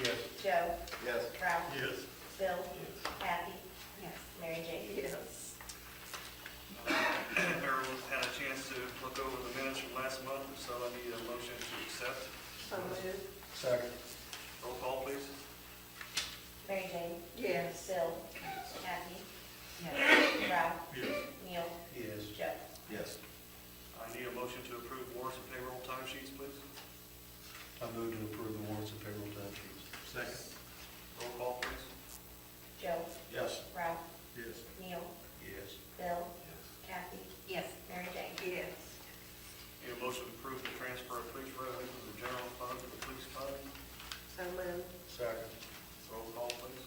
Yes. Joe? Yes. Ralph? Yes. Bill? Yes. Kathy? Yes. Mary Jane? Yes. Everyone had a chance to look over the minutes from last month, so I need a motion to accept. So moved. Second. Roll call, please. Mary Jane? Yes. Bill? Kathy? Yes. Ralph? Yes. Neil? Yes. Joe? Yes. I need a motion to approve warrants and payroll timesheets, please. I move to approve the warrants and payroll time sheets. Second. Roll call, please. Joe? Yes. Ralph? Yes. Neil? Yes. Bill? Yes. Kathy? Yes. Mary Jane? Yes. Need a motion to approve the transfer of police revenue from the general fund to the police fund. So moved. Second. Roll call, please.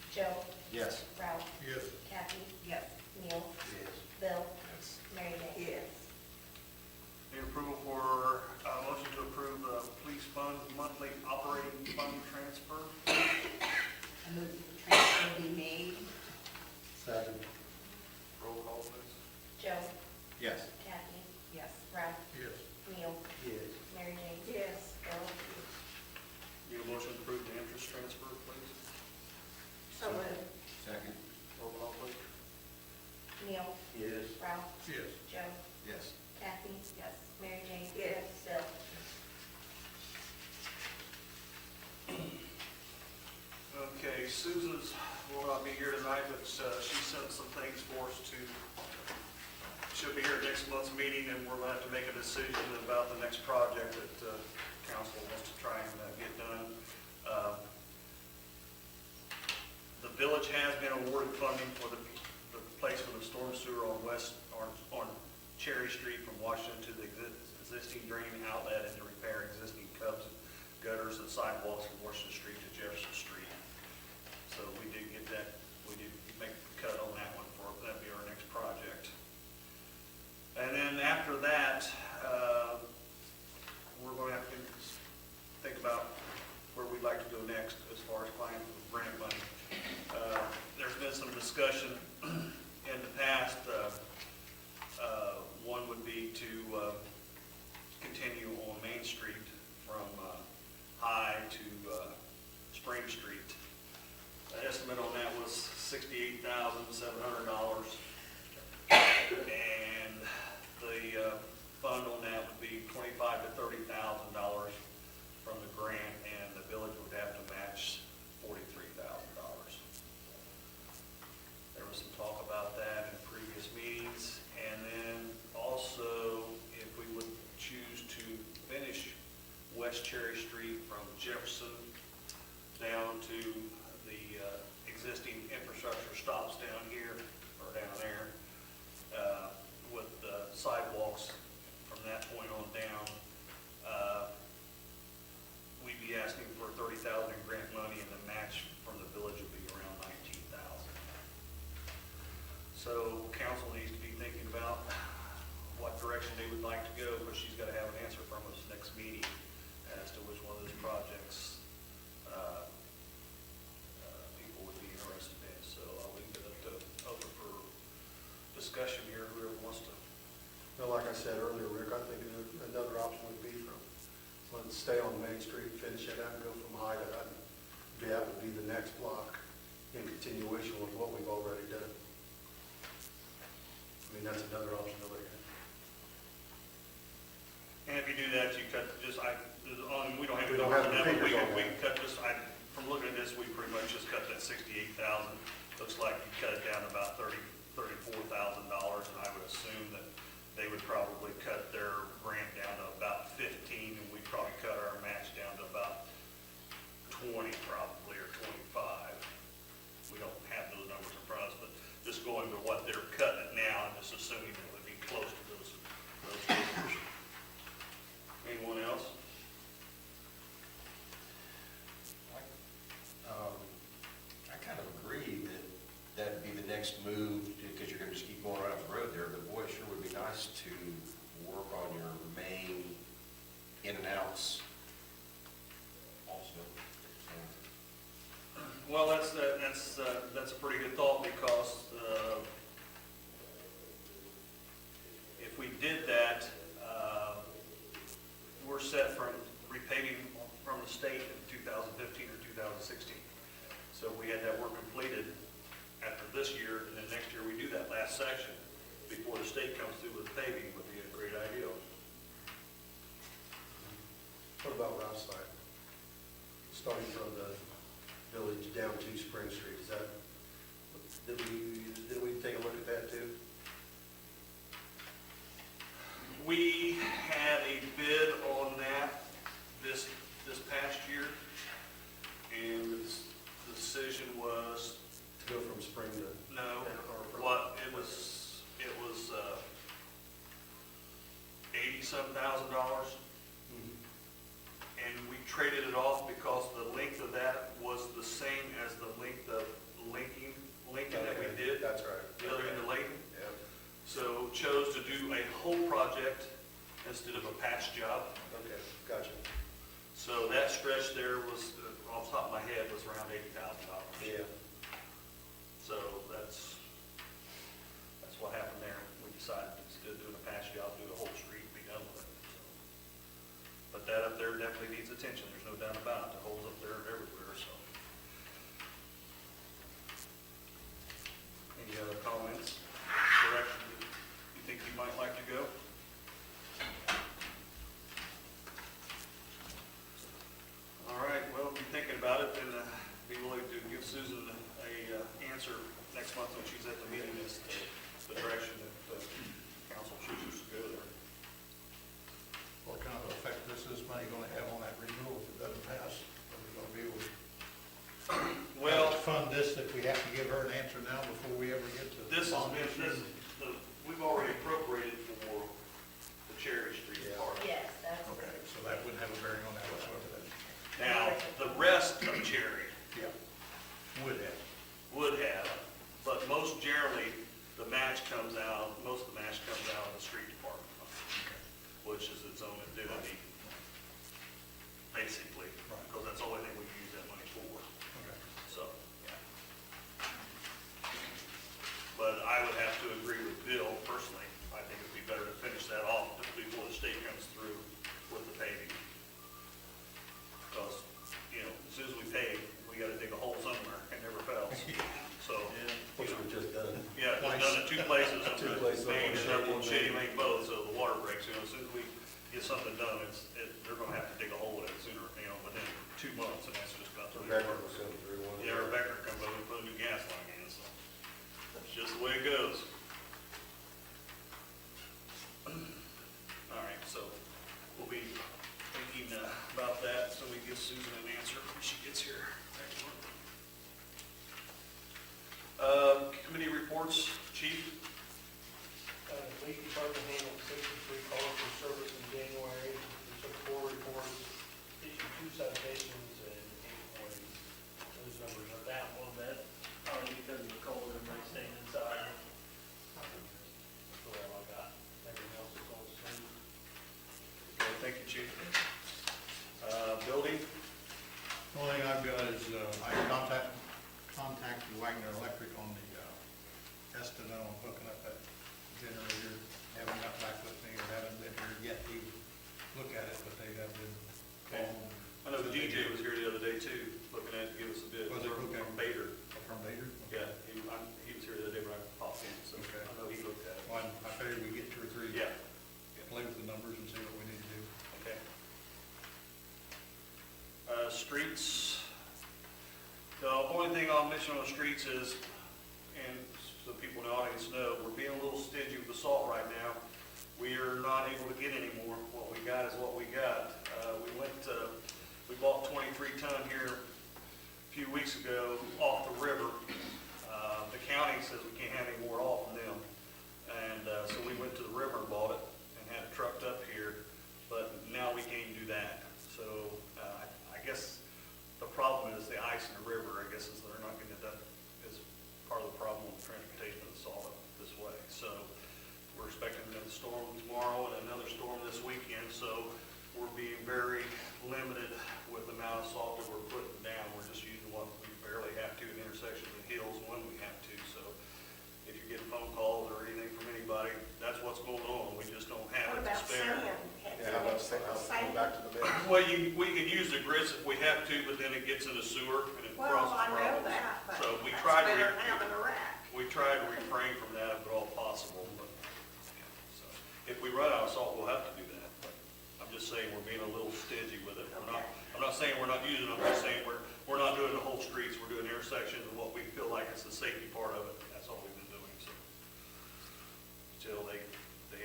Joe? Yes. Ralph? Yes. Kathy? Yes. Neil? Yes. Bill? Yes. Mary Jane? Yes. Need approval for, motion to approve the police fund monthly operating fund transfer. I move that the transfer be made. Second. Roll call, please. Joe? Yes. Kathy? Yes. Ralph? Yes. Neil? Yes. Mary Jane? Yes. Bill? Need a motion to approve the interest transfer, please. So moved. Second. Roll call, please. Neil? Yes. Ralph? Yes. Joe? Yes. Kathy? Yes. Mary Jane? Yes. Bill? Okay, Susan's will not be here tonight, but she sent some things for us to, she'll be here at next month's meeting, and we're going to have to make a decision about the next project that council wants to try and get done. The village has been awarded funding for the place for the storm sewer on Cherry Street from Washington to the existing drain outlet and to repair existing gutters and sidewalks from Washington Street to Jefferson Street. So we did get that, we did make a cut on that one for, that'd be our next project. And then after that, we're going to have to think about where we'd like to go next as far as applying for grant money. There's been some discussion in the past. One would be to continue on Main Street from High to Spring Street. The estimate on that was $68,700. And the fund on that would be $25,000 to $30,000 from the grant, and the village would have to match $43,000. There was some talk about that in previous meetings. And then also, if we would choose to finish West Cherry Street from Jefferson down to the existing infrastructure stops down here, or down there, with sidewalks from that point on down, we'd be asking for $30,000 in grant money, and the match from the village would be around $19,000. So council needs to be thinking about what direction they would like to go, because she's got to have an answer from us next meeting as to which one of those projects people would be interested in. So I'll leave it up to open for discussion here, whoever wants to. No, like I said earlier, Rick, I think another option would be let's stay on Main Street, finish it out, and go from High to Hutton. That would be the next block in continuation with what we've already done. I mean, that's another option to look at. And if you do that, you cut just, we don't have We to don't go have over the that, but we figures can, on we that. can cut just, from looking at this, we pretty much just cut that 68,000. Looks like you cut it down to about $34,000, and I would assume that they would probably cut their grant down to about 15, and we'd probably cut our match down to about 20 probably, or 25. We don't have those numbers in front of us, but just going to what they're cutting it now, and just assuming it would be close to those figures. Anyone else? I kind of agree that that'd be the next move, because you're going to just keep going right up the road there, but boy, it sure would be nice to work on your main in and outs also. Well, that's a pretty good thought, because if we did that, we're set from repaving from the state in 2015 or 2016. So we had that work completed after this year, and then next year we do that last section before the state comes through with paving would be a great idea. What about Rouse side? Starting from the village down to Spring Street, is that, did we take a look at that too? We had a bid on that this past year, and the decision was, To go from Spring to? no, or from- what, it was $80-some-thousand. Mhm. And we traded it off because the length of that was the same as the length of Lincoln that we Okay, did, That's right. the other end of Layton. Yeah, So chose to do a whole project instead of a patch job. okay, gotcha. So that stretch there was, off the top of my head, was around $80,000. Yeah. So that's what happened there. We decided instead of doing a patch job, do the whole street, and be done with it. So, but that up there definitely needs attention, there's no doubt about it. The holes up there are everywhere, so. Any other comments, direction that you think you might like to go? All right, well, be thinking about it and be willing to give Susan a answer next month when she's at the meeting as to the direction that the council chooses to go there. What kind of effect this money going to have on that renewal if it doesn't pass? Are we going to be able to Well, fund this if we have to give her an answer now before we ever get to? this has bond been, issue? we've already appropriated for the Cherry Street Yeah. part. Yes, that's. Okay, so that wouldn't have a bearing on that whatsoever then? Now, the rest of Cherry Yeah. Would have. would have, but most generally, the match comes out, most of the match comes out of the street department, which is its own entity, basically, Right. because that's the only thing we use that money for, Okay. so, yeah. But I would have to agree with Bill personally, I think it'd be better to finish that off before the state comes through with the paving. Because, as soon as we pave, we gotta dig a hole somewhere, it never fails, so. Which we've just done. Yeah, we've done it two places, up Two in places, up Maine on and up on Shady Shady Lane both, so the water breaks, as soon as we get something done, they're gonna have to dig a hole in it sooner, within 2 months, and that's just about the way it Rebecca was works. going through one. Yeah, Rebecca comes over and put a new gas line in, so that's just the way it goes. All right, so we'll be thinking about that, so we give Susan an answer when she gets here next month. Committee reports, Chief? Police department handled 63 calls for service in January. We took 4 reports, issued 2 citations, and 8 warnings. Those numbers are down a little bit, probably because of the cold, everybody staying inside. That's all I got. Everything else is all the same. Okay, thank you, Chief. Building? The only thing I've got is, I contacted Wagner Electric on the estimate on hooking up that generator. Haven't got back with me or haven't been here yet to look at it, but they have been calling. I know DJ was here the other day too, looking at it, to give us a bid. Was he? From Okay. Bader. From Bader? Yeah, he was here the other day when I popped in, so Okay. I know he looked at it. Well, I figured we get 2 or 3. Yeah, Play with the numbers and see what we need to do. okay. Streets. The only thing I'll mention on the streets is, and so people in the audience know, we're being a little stingy with the salt right now. We are not able to get any more. What we got is what we got. We bought 23 ton here a few weeks ago off the river. The county says we can't have any more off from them. And so we went to the river and bought it and had it trucked up here, but now we can't do that. So I guess the problem is the ice in the river, I guess, is they're not getting it done, is part of the problem with transportation of the salt this way. So we're expecting another storm tomorrow and another storm this weekend, so we're being very limited with the amount of salt that we're putting down. We're just using what we barely have to in intersections and hills when we have to. So if you're getting phone calls or anything from anybody, that's what's going on. We just don't have What it to about spare. sand? Yeah, how about, I'll go back to the bid. Well, we can use the grits if we have to, but then it gets in the sewer and it Well, causes I know problems. that, but So we that's tried to, better than having a rack. we tried to refrain from that if at all possible, but, so, if we run out of salt, we'll have to do that. But I'm just saying we're being a little stingy with it. I'm not saying we're not using it, I'm just saying we're not doing the whole streets, we're doing intersections and what we feel like is the safety part of it. That's all we've been doing, so. Until they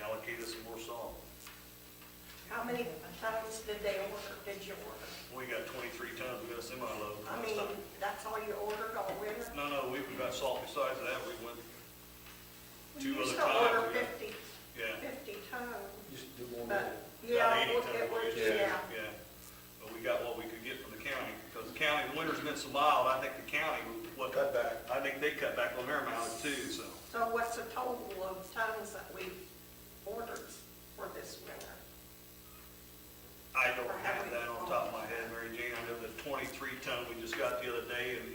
allocate us some more salt. How many tons did you order? We got 23 tons, we got a semi-load. I mean, that's all you ordered all winter? No, we've got salt besides that, we went two We other used to times. order we got- 50 Yeah, tons, Just do more but, than yeah, about 80 it tons. was, Yeah. yeah. But we got what we could get from the county, because the county, the winter's been so mild, I think the county, cut back. I think they cut back on their mileage too, so. So what's the total of tons that we ordered for this winter? I don't have that on top of my head, Mary Jane. I know the 23 ton we just got the other day, and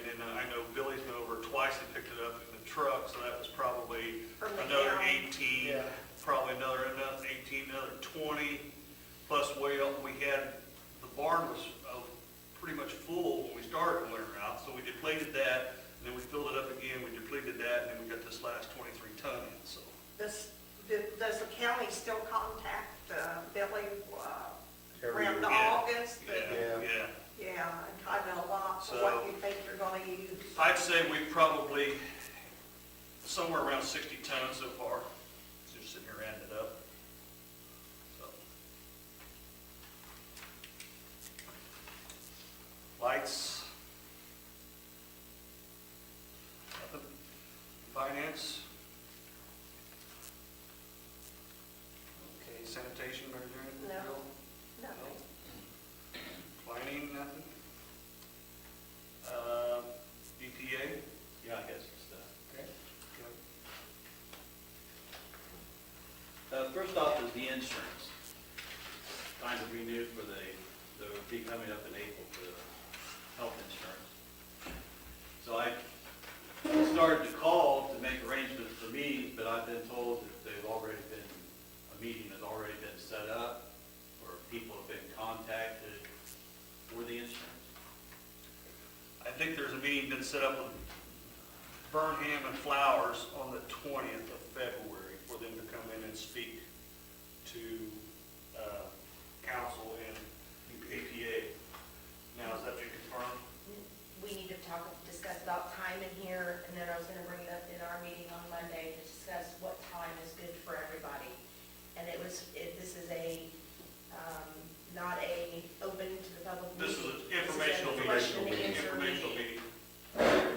then I know Billy's been over twice and picked it up in the truck, so that was probably From the another county? 18, Yeah. probably another 18, another 20, plus we had, the barn was pretty much full when we started the winter out, so we depleted that, and then we filled it up again, we depleted that, and then we got this last 23 ton in, so. Does the county still contact Billy Every around year. August? Yeah. Yeah, and kind of a lot for So- what you think you're gonna use. I'd say we probably, somewhere around 60 tons so far, just sitting here adding it up. So. Lights. Nothing. Finance. Okay, sanitation, Mary Jane? No. No. Planning, nothing. EPA? Yeah, I got some stuff. Okay. First off is the insurance. Time to renew for the would be coming up in April for the health insurance. So I started to call to make arrangements for meetings, but I've been told that a meeting has already been set up, or people have been contacted for the insurance. I think there's a meeting been set up with Burnham and Flowers on the 20th of February for them to come in and speak to council and APA. Now, is that been confirmed? We need to discuss about time in here, and then I was gonna bring it up in our meeting on Monday to discuss what time is good for everybody. And this is not a open to the public meeting. This is an informational meeting. This is an informational Informational meeting. meeting.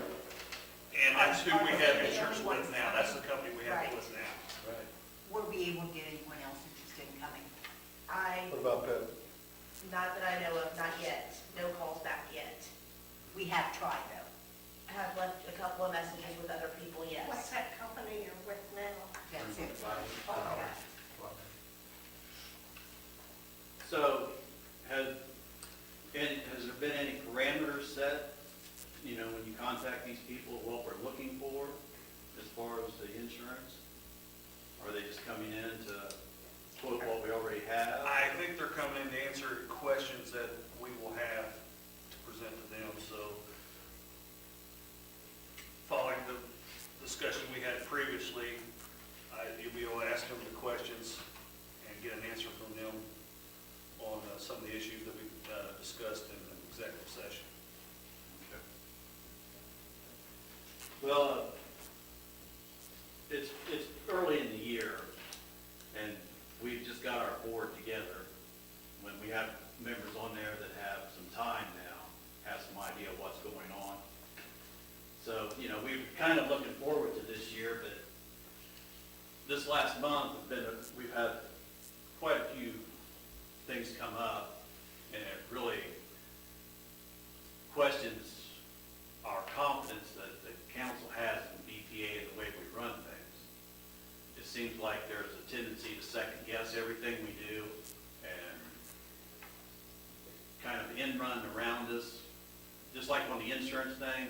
And that's who we have insurance with now. That's the company we have it with now. Right. Will we able to get anyone else interested in coming? What about Pep? Not that I know of, not yet. No calls back yet. We have tried though. I have left a couple of messages with other people, yes. What's that company you're with now? That's it. Okay. So, has there been any parameters set, when you contact these people, what we're looking for as far as the insurance? Are they just coming in to quote what we already have? I think they're coming in to answer questions that we will have to present to them, so following the discussion we had previously, you'll be able to ask them the questions and get an answer from them on some of the issues that we discussed in the executive session. Well, it's early in the year, and we've just got our board together. When we have members on there that have some time now, have some idea of what's going on. So, we're kind of looking forward to this year, but this last month, we've had quite a few things come up, and it really questions our confidence that the council has in BPA and the way we run things. It seems like there's a tendency to second guess everything we do and kind of in run around us. Just like on the insurance thing,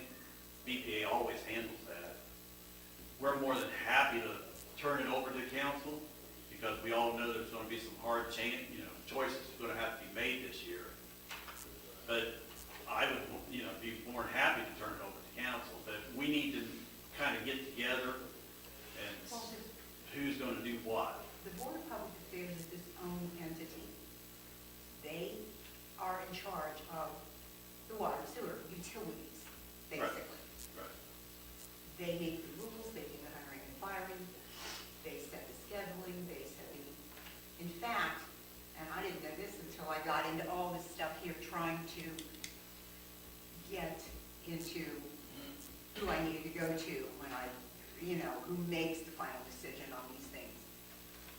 BPA always handles that. We're more than happy to turn it over to council because we all know there's going to be some hard choices are gonna have to be made this year. But I would, be more than happy to turn it over to council, but we need to kind of get together and who's gonna do what. The Board of Public Affairs is its own entity. They are in charge of the water and sewer utilities, basically. Right. They make the rules, they do the hiring and firing, they set the scheduling, they set the, in fact, and I didn't know this until I got into all this stuff here, trying to get into who I needed to go to when I, who makes the final decision on these things.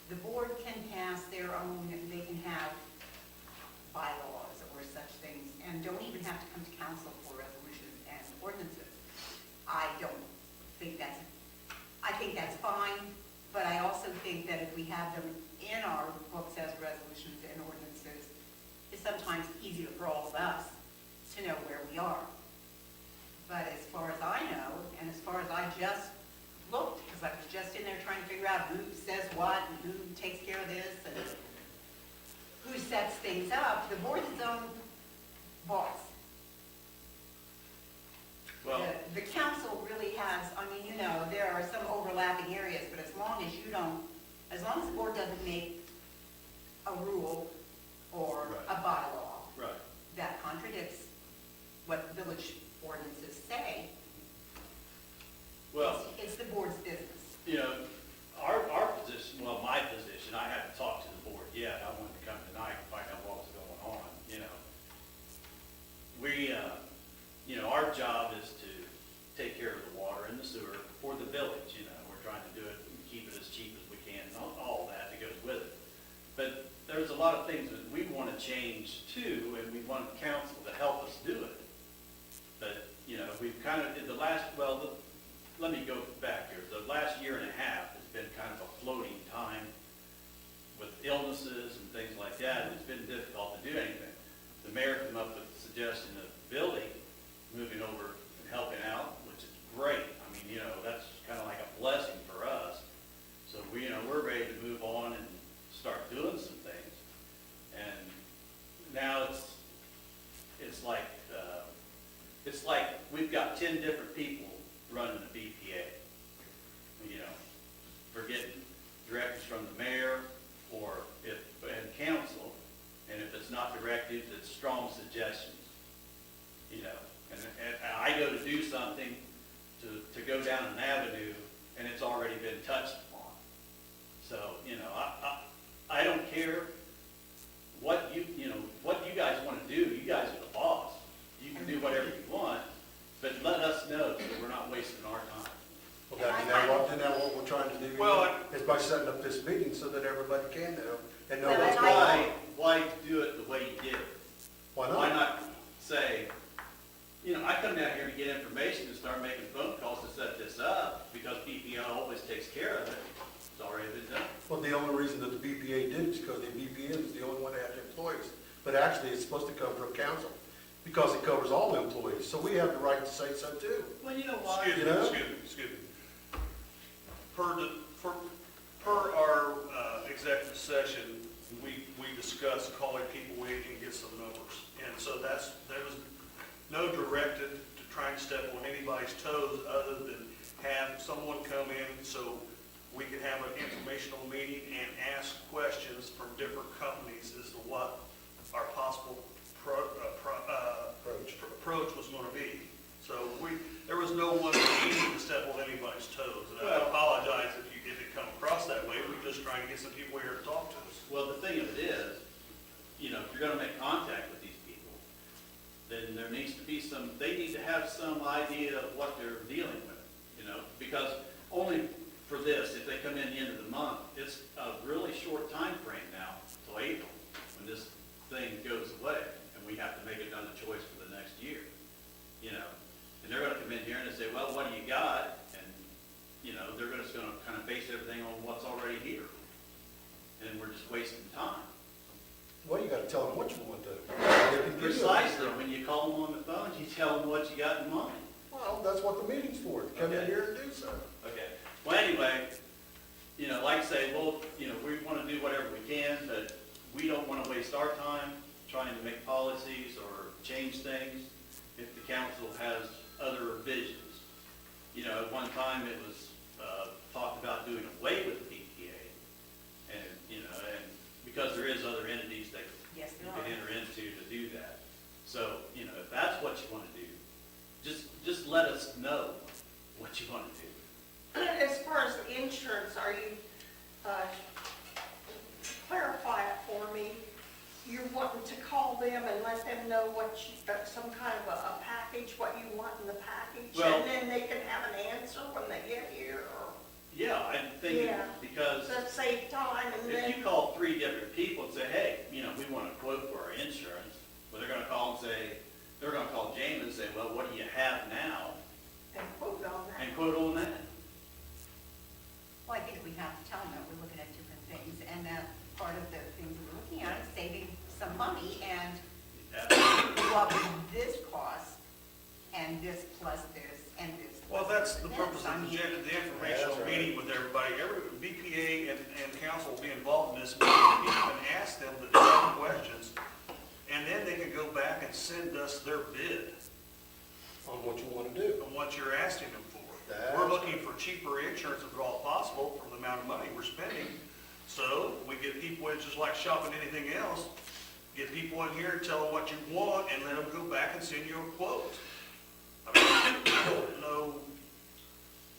The board can pass their own, they can have bylaws or such things, and don't even have to come to council for resolutions and ordinances. I think that's fine, but I also think that if we have them in our books as resolutions and ordinances, it's sometimes easier for all of us to know where we are. But as far as I know, and as far as I just looked, because I was just in there trying to figure out who says what and who takes care of this and who sets things up, the board is its own boss. Well, The council really has, there are some overlapping areas, but as long as the board doesn't make a rule or a bylaw right. that contradicts what village ordinances say, Well, it's the board's business. our position, well, my position, I haven't talked to the board yet. I wanted to come tonight and find out what was going on, We, our job is to take care of the water and the sewer for the village, We're trying to do it and keep it as cheap as we can and all that goes with it. But there's a lot of things that we want to change too, and we want council to help us do it. But, we've kind of, let me go back here. The last year and a half has been kind of a floating time with illnesses and things like that, and it's been difficult to do anything. The mayor came up with the suggestion of Billy moving over and helping out, which is great. That's kind of like a blessing for us. So we're ready to move on and start doing some things. And now it's like we've got 10 different people running the BPA. For getting directives from the mayor and council, and if it's not directives, it's strong suggestions. And I go to do something to go down an avenue, and it's already been touched upon. So, I don't care what you guys want to do. You guys are the boss. You can do whatever you want, but let us know so we're not wasting our time. Well, isn't that what we're trying to do? Well, Is by setting up this meeting so that everybody can know and know Well, what's and going on. Why do it the way you did it? Why Why not? not say, I come down here to get information and start making phone calls to set this up, because BPO always takes care of it. It's already been done. Well, the only reason that the BPA did is because the BPA is the only one that has employees. But actually, it's supposed to come from council, because it covers all employees. So we have the right to say so too. Well, you know why? Excuse me. Per our executive session, we discussed calling people in and get some numbers. And so there was no directive to try and step on anybody's toes other than have someone come in so we could have an informational meeting and ask questions from different companies as to what our possible approach was going to be. So there was no one needing to step on anybody's toes. And I apologize if it come across that way. We're just trying to get some people here to talk to us. Well, the thing of it is, if you're gonna make contact with these people, then there needs to be they need to have some idea of what they're dealing with, because only for this, if they come in the end of the month, it's a really short time frame now till April, when this thing goes away, and we have to make another choice for the next year, And they're gonna come in here and say, well, what do you got? And, they're just gonna kind of base everything on what's already here. And we're just wasting time. Well, you gotta tell them what you want to. Precisely, when you call them on the phone, you tell them what you got in mind. Well, that's what the meeting's for, to come in Okay. here and do so. Okay, well, anyway, like I say, we want to do whatever we can, but we don't want to waste our time trying to make policies or change things if the council has other visions. You know, at one time, it was talked about doing away with the BPA, and, you know, and because there is other entities that Yes, you there can are. enter into to do that. So, you know, if that's what you want to do, just let us know what you want to do. As far as the insurance, are you, clarify it for me, you're wanting to call them and let them know what you, some kind of a package, what you want in the package? Well- And then they can have an answer when they get here, or, Yeah, I'm thinking, Yeah. because to save time, and if then, you call 3 different people and say, hey, you know, we want a quote for our insurance, well, they're gonna call and say, they're gonna call James and say, well, what do you have now? and quote on that. And quote on that. Well, I think we have to tell them that we're looking at different things, and that part of the things we're looking at is saving some money, and what would this cost, and this plus this, and this. Well, plus that's this, the and purpose this. I of the mean, agenda, the informational That's right. meeting with everybody. Every BPA and council will be involved in this meeting. You can ask them the direct questions, and then they can go back and send us their bid On what you want to do. on what you're asking them for. That's We're looking for cheaper insurance if at all possible for the amount of money we're spending. So we get people, it's just like shopping anything else, get people in here, tell them what you want, and let them go back and send you a quote. I mean, I don't know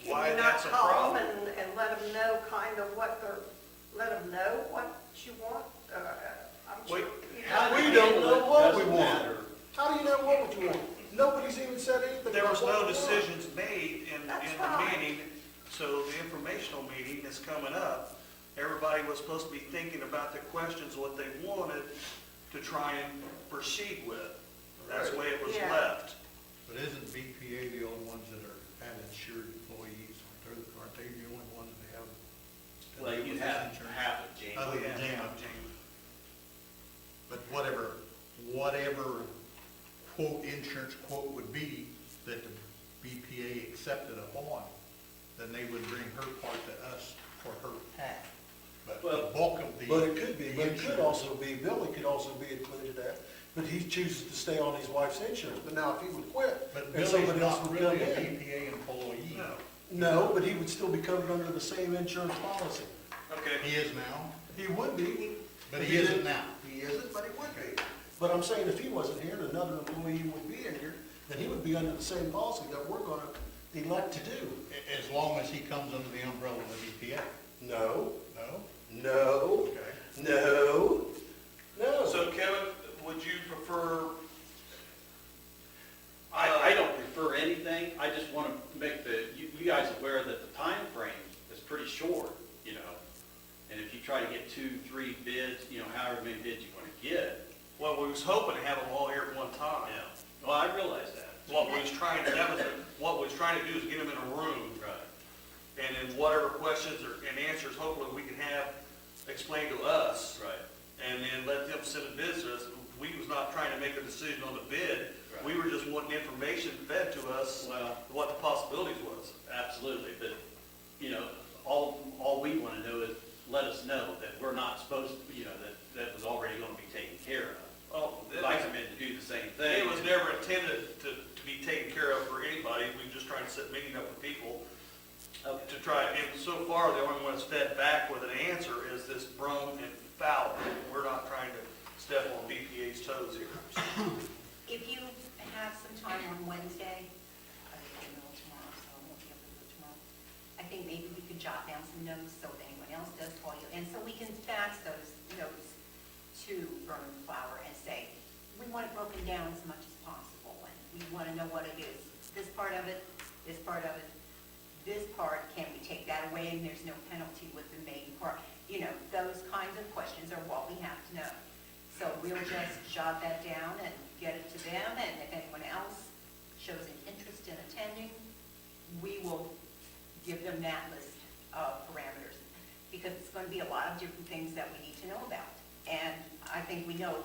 why that's a Can you not call problem. them and let them know kind of what they're, let them know what you want? I'm sure. Wait, you How know. We you don't handle know it what we doesn't want. matter. How do you know what you want? Nobody's even said anything. There was about no what we want. decisions made in That's the right. meeting, so the informational meeting is coming up. Everybody was supposed to be thinking about the questions, what they wanted to try and proceed with. That's the way it was Yeah. left. But isn't BPA the only ones that have insured employees? Aren't they the only ones that have? Well, you have half of James. Other than Yeah, James. But whatever quote, insurance quote would be that the BPA accepted upon, then they would bring her part to us for her half. But the Well, bulk of the. But it could be, the but it could insurance- also be, Billy could also be included that, but he chooses to stay on his wife's insurance. But now if he would quit, But and Billy's somebody else not would come really a in. BPA employee. No. No, but he would still be covered under the same insurance policy. Okay. He is now, He would be. but If he isn't didn't- now. He isn't, but he would be. But I'm saying if he wasn't here and another employee would be in here, then he would be under the same policy that we're gonna elect to do. As long as he comes under the umbrella of the BPA. No, No? no, Okay. no, no. So Kevin, would you prefer, I don't prefer anything, I just want to make you guys aware that the time frame is pretty short, you know. And if you try to get 2, 3 bids, you know, however many bids you want to get. well, we was hoping to have them all here at one time. Well, I realize that. What we was trying to, what we was trying to do is get them in a room, Right. and then whatever questions and answers, hopefully we can have explained to us. Right. And then let them send a bid to us. We was not trying to make a decision on the bid. Right. We were just wanting information fed to us, Well, what the possibilities was. absolutely, but, you know, all we want to know is, let us know that we're not supposed to, you know, that was already going to be taken care of. Oh, If I come in to do the same thing. it was never intended to be taken care of for anybody. We were just trying to set meeting up with people to try, and so far, the only one that's fed back with an answer is this Brum and Fowler. We're not trying to step on BPA's toes here. If you have some time on Wednesday, I think I'm middle tomorrow, so I won't be able to do it tomorrow. I think maybe we could jot down some notes so if anyone else does call you, and so we can fax those notes to Vernon Flower and say, we want it broken down as much as possible, and we want to know what it is. This part of it, this part of it, this part, can we take that away, and there's no penalty with the main part? You know, those kinds of questions are what we have to know. So we'll just jot that down and get it to them, and if anyone else shows an interest in attending, we will give them that list of parameters, because it's going to be a lot of different things that we need to know about. And I think we know,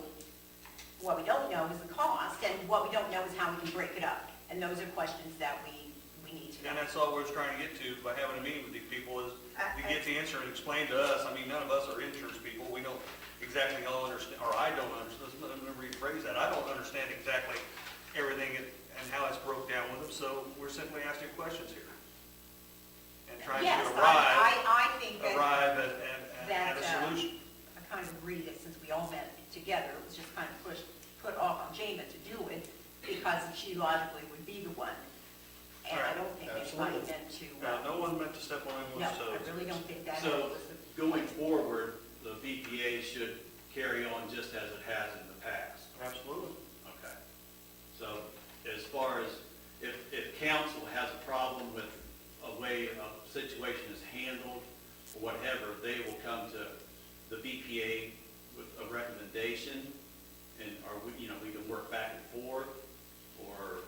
what we don't know is the cost, and what we don't know is how we can break it up. And those are questions that we need to know. And that's all we're trying to get to by having a meeting with these people is to get the answer and explain to us. I mean, none of us are insurance people. We don't, exactly all understand, or I don't understand, let me rephrase that, I don't understand exactly everything and how it's broke down with them, so we're simply asking questions here. And trying Yes, to arrive I think that, at a solution. I kind of agree that since we all met together, it was just kind of put off on Jana to do it, because she logically would be the one. And I don't think anybody Absolutely. meant to. No one meant to step on No, anyone's toes. I really don't think that So, was the. going forward, the BPA should carry on just as it has in the past. Absolutely. Okay. So as far as, if council has a problem with a way a situation is handled or whatever, they will come to the BPA with a recommendation, and, or we, we can work back and forth, or,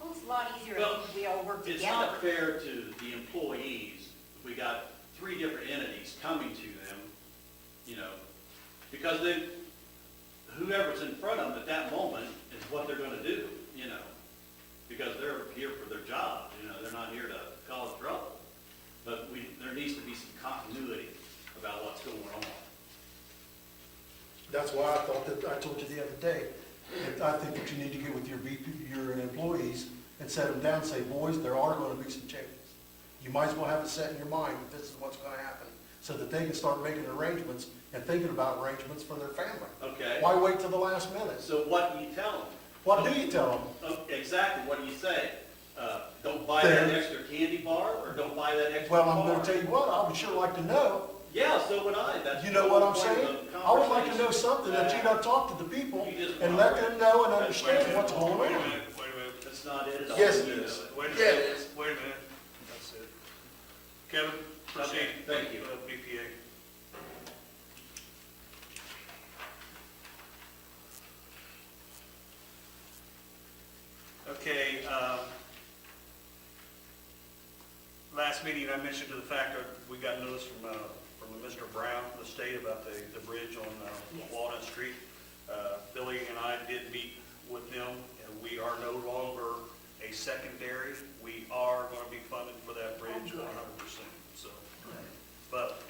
Well, it's a lot easier Well, if we all work it's together. not fair to the employees if we got 3 different entities coming to them, because whoever's in front of them at that moment is what they're gonna do, because they're here for their job, they're not here to cause trouble. But there needs to be some continuity about what's going on. That's why I thought that, I told you the other day, that I think that you need to get with your employees and set them down and say, boys, there are gonna be some changes. You might as well have it set in your mind that this is what's gonna happen, so that they can start making arrangements and thinking about arrangements for their family. Okay? Why wait till the last minute? So what do you tell them? What do you tell them? Exactly, what do you say? Don't buy that Then- extra candy bar, or don't buy that extra Well, bar? I'm gonna tell you what, I would sure like to know. Yeah, so would I. That's You know what I'm the point saying? of the I would like to know conversation. something that you done talk to the people You just- and let them know and understand what's going Wait a on. minute, wait a minute. That's not it at all. Yes, You it know is. Wait a Yeah, it minute, is. wait a minute. That's it. Kevin, proceed. Okay, thank you. BPA. Okay, last meeting, I mentioned to the fact that we got notice from Mr. Brown, the state, about the bridge on Yes. Walnut Street. Billy and I did meet with them, and we are no longer a secondary. We are going to be funded for that bridge 100%, so. But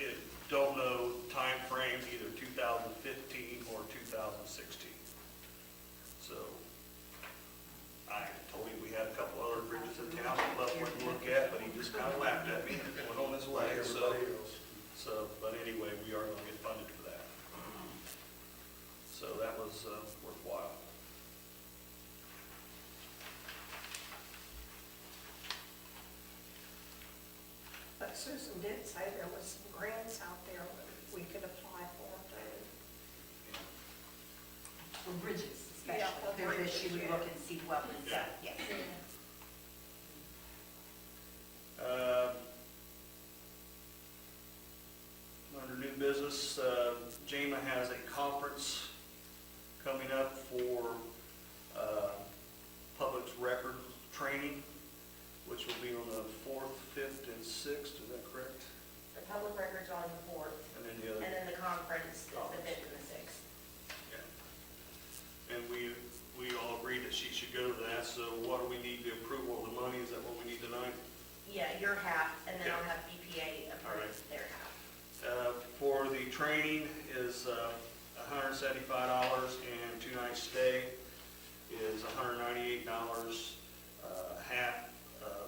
don't know time frame, either 2015 or 2016. So I told him we had a couple other bridges in town that Bud wouldn't look at, but he just kind of laughed at me and went on his way. Like So, everybody else. but anyway, we are going to get funded for that. So that was worthwhile. But Susan did say there was some grants out there that we could apply for too. For bridges Yeah, especially, for there she would bridges, look yeah. and see what was, Yeah. yes. Under new business, JAMA has a conference coming up for public record training, which will be on the 4th, 5th, and 6th, is that correct? The public records are on the 4th, And then the other. and then the conference is the 5th and the 6th. Yeah. And we all agreed that she should go to that, so what do we need, the approval of the money, is that what we need tonight? Yeah, your half, and then I'll Okay. have BPA All right. approve their half. For the training is $175, and 2 nights stay is $198. Half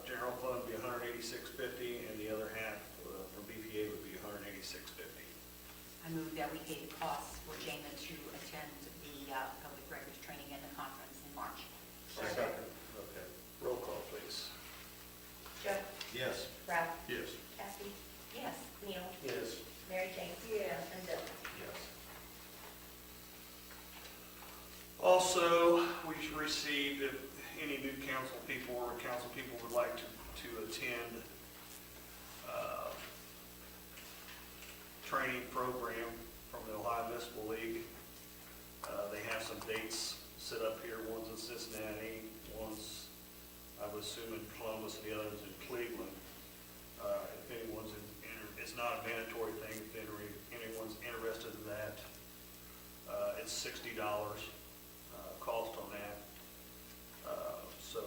general fund would be $186.50, and the other half from BPA would be $186.50. I move that we pay the costs for Jana to attend the public records training and the conference in March. Second. Okay, roll call, please. Joe? Yes. Ralph? Yes. Kathy? Yes. Neil? Yes. Mary Jane? Yeah. And Bill? Yes. Also, we received, if any new council people or council people would like to attend training program from the Ohio Municipal League. They have some dates set up here, one's in Cincinnati, one's, I would assume, in Columbus, and the other's in Cleveland. If anyone's it's not a mandatory thing, if anyone's interested in that, it's $60 cost on that. So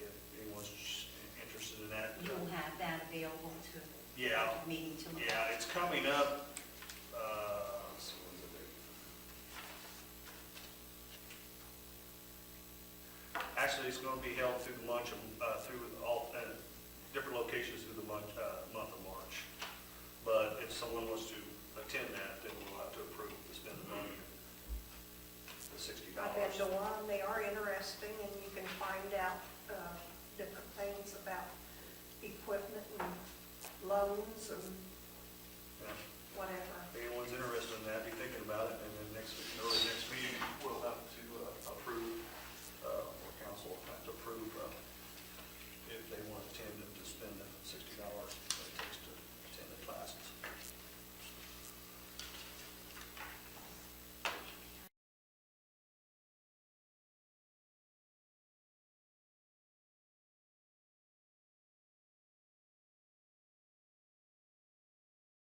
if anyone's interested in that. You'll have that available to Yeah. the meeting to look at. Yeah, it's coming up, actually, it's going to be held through the month, through all, different locations through the month of March. But if someone was to attend that, then we'll have to approve to spend the money, the $60. I've been to one, they are interesting, and you can find out different things about equipment and loans and